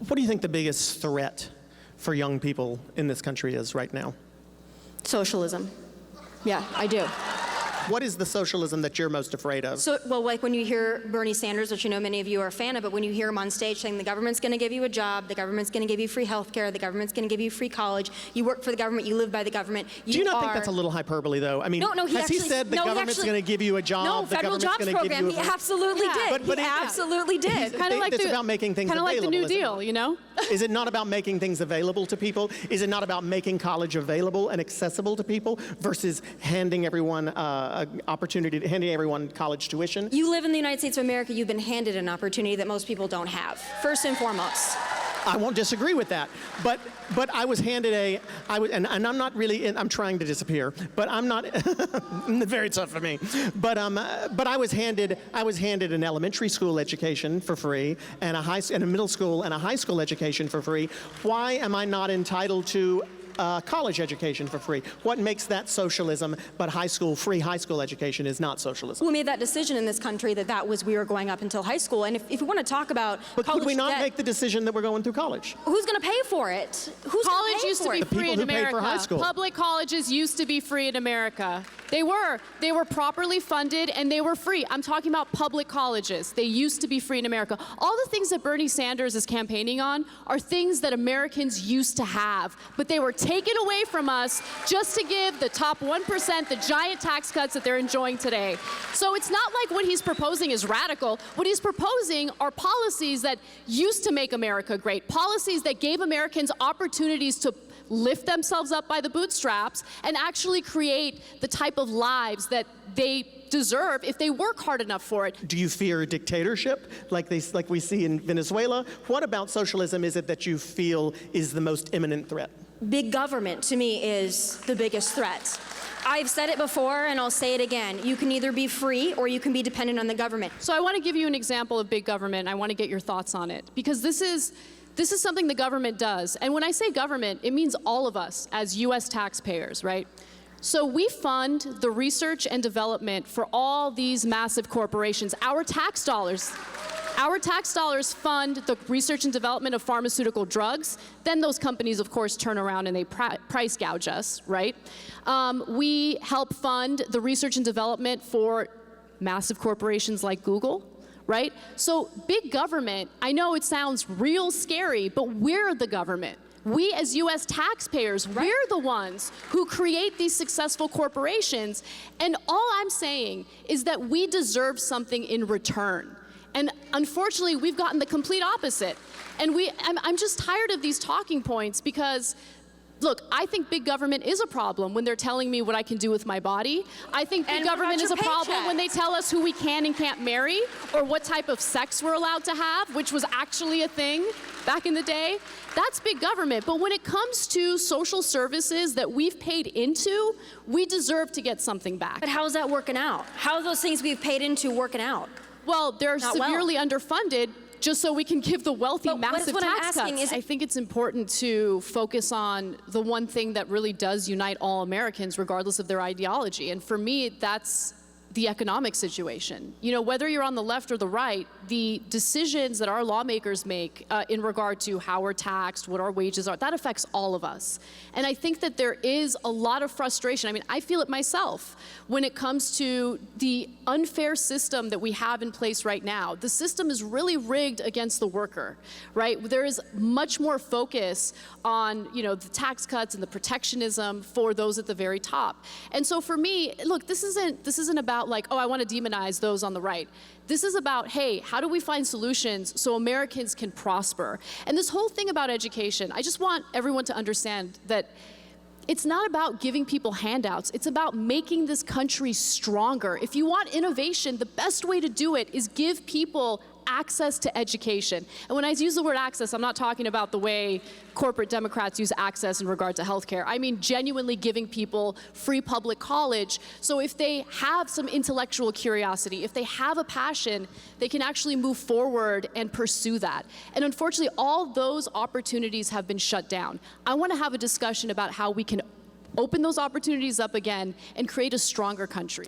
What do you think the biggest threat for young people in this country is right now? Socialism. Yeah, I do. What is the socialism that you're most afraid of? So, well, like when you hear Bernie Sanders, which you know many of you are a fan of, but when you hear him on stage saying the government's going to give you a job, the government's going to give you free health care, the government's going to give you free college, you work for the government, you live by the government. Do you not think that's a little hyperbole, though? I mean, no, has he said the government's going to give you a job? No, the federal jobs program. He absolutely did. But he absolutely did. Kind of like it's about making things available. Kind of like the New Deal, you know? Is it not about making things available to people? Is it not about making college available and accessible to people versus handing everyone an opportunity, handing everyone college tuition? You live in the United States of America, you've been handed an opportunity that most people don't have, first and foremost. I won't disagree with that, but I was handed and I'm not really, I'm trying to disappear, but I'm not, very tough for me, but I was handed an elementary school education for free and a middle school and a high school education for free. Why am I not entitled to college education for free? What makes that socialism, but free high school education is not socialism? We made that decision in this country that we were going up until high school, and if we want to talk about but college could we not debt, make the decision that we're going through college? Who's going to pay for it? College used to be free in America. For high school. Public colleges used to be free in America. They were properly funded and they were free. I'm talking about public colleges. They used to be free in America. All the things that Bernie Sanders is campaigning on are things that Americans used to have, but they were taken away from us just to give the top 1% the giant tax cuts that they're enjoying today. So it's not like what he's proposing is radical. What he's proposing are policies that used to make America great, policies that gave Americans opportunities to lift themselves up by the bootstraps and actually create the type of lives that they deserve if they work hard enough for it. Do you fear a dictatorship like we see in Venezuela? What about socialism is it that you feel is the most imminent threat? Big government, to me, is the biggest threat. I've said it before, and I'll say it again. You can either be free or you can be dependent on the government. So I want to give you an example of big government. I want to get your thoughts on it, because this is something the government does. And when I say government, it means all of us as US taxpayers, right? So we fund the research and development for all these massive corporations. Our tax dollars fund the research and development of pharmaceutical drugs. Then those companies, of course, turn around and they price gouge us, right? We help fund the research and development for massive corporations like Google, right? So big government, I know it sounds real scary, but we're the government. We as US taxpayers, right, we're the ones who create these successful corporations, and all I'm saying is that we deserve something in return. And unfortunately, we've gotten the complete opposite. And I'm just tired of these talking points because, look, I think big government is a problem when they're telling me what I can do with my body. I think big government is a problem when they tell us who we can and can't marry or what type of sex we're allowed to have, which was actually a thing back in the day. That's big government. But when it comes to social services that we've paid into, we deserve to get something back. But how's that working out? How are those things we've paid into working out? Well, they're severely underfunded just so we can give the wealthy massive tax cuts. I think it's important to focus on the one thing that really does unite all Americans, regardless of their ideology. And for me, that's the economic situation. You know, whether you're on the left or the right, the decisions that our lawmakers make in regard to how we're taxed, what our wages are, that affects all of us. And I think that there is a lot of frustration. I mean, I feel it myself when it comes to the unfair system that we have in place right now. The system is really rigged against the worker, right? There is much more focus on, you know, the tax cuts and the protectionism for those at the very top. And so for me, look, this isn't about like, oh, I want to demonize those on the right. This is about, hey, how do we find solutions so Americans can prosper? And this whole thing about education, I just want everyone to understand that it's not about giving people handouts. It's about making this country stronger. If you want innovation, the best way to do it is give people access to education. And when I use the word access, I'm not talking about the way corporate Democrats use access in regard to healthcare. I mean genuinely giving people free public college. So if they have some intellectual curiosity, if they have a passion, they can actually move forward and pursue that. And unfortunately, all those opportunities have been shut down. I want to have a discussion about how we can open those opportunities up again and create a stronger country.